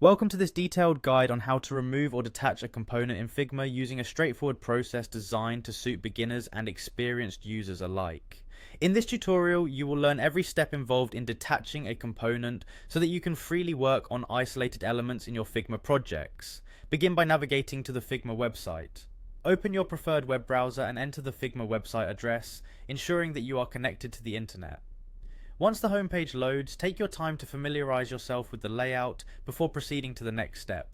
Welcome to this detailed guide on how to remove or detach a component in Figma using a straightforward process designed to suit beginners and experienced users alike. In this tutorial, you will learn every step involved in detaching a component so that you can freely work on isolated elements in your Figma projects. Begin by navigating to the Figma website. Open your preferred web browser and enter the Figma website address, ensuring that you are connected to the internet. Once the homepage loads, take your time to familiarize yourself with the layout before proceeding to the next step.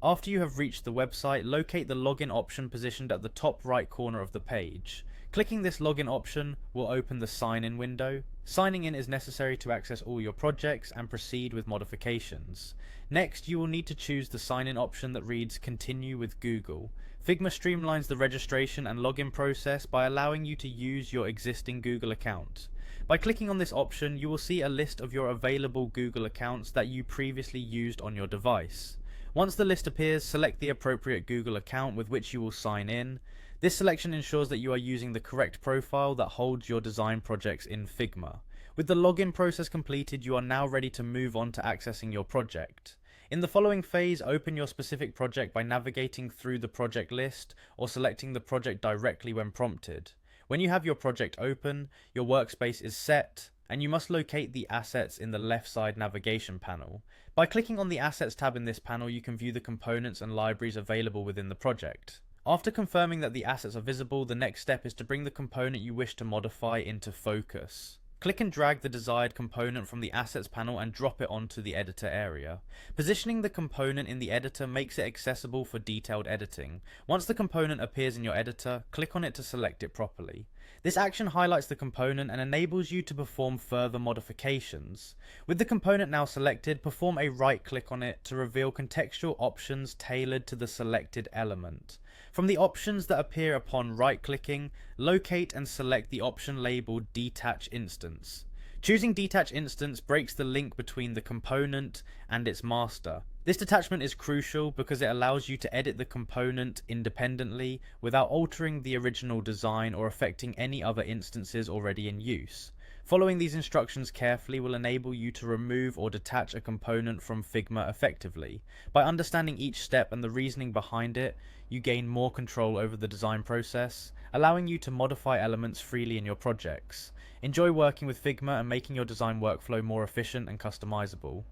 After you have reached the website, locate the login option positioned at the top right corner of the page. Clicking this login option will open the sign in window. Signing in is necessary to access all your projects and proceed with modifications. Next, you will need to choose the sign in option that reads Continue with Google. Figma streamlines the registration and login process by allowing you to use your existing Google account. By clicking on this option, you will see a list of your available Google accounts that you previously used on your device. Once the list appears, select the appropriate Google account with which you will sign in. This selection ensures that you are using the correct profile that holds your design projects in Figma. With the login process completed, you are now ready to move on to accessing your project. In the following phase, open your specific project by navigating through the project list or selecting the project directly when prompted. When you have your project open, your workspace is set, and you must locate the assets in the left side navigation panel. By clicking on the Assets tab in this panel, you can view the components and libraries available within the project. After confirming that the assets are visible, the next step is to bring the component you wish to modify into focus. Click and drag the desired component from the Assets panel and drop it onto the editor area. Positioning the component in the editor makes it accessible for detailed editing. Once the component appears in your editor, click on it to select it properly. This action highlights the component and enables you to perform further modifications. With the component now selected, perform a right click on it to reveal contextual options tailored to the selected element. From the options that appear upon right-clicking, locate and select the option labeled Detach Instance. Choosing Detach Instance breaks the link between the component and its master. This detachment is crucial because it allows you to edit the component independently without altering the original design or affecting any other instances already in use. Following these instructions carefully will enable you to remove or detach a component from Figma effectively. By understanding each step and the reasoning behind it, you gain more control over the design process, allowing you to modify elements freely in your projects. Enjoy working with Figma and making your design workflow more efficient and customizable.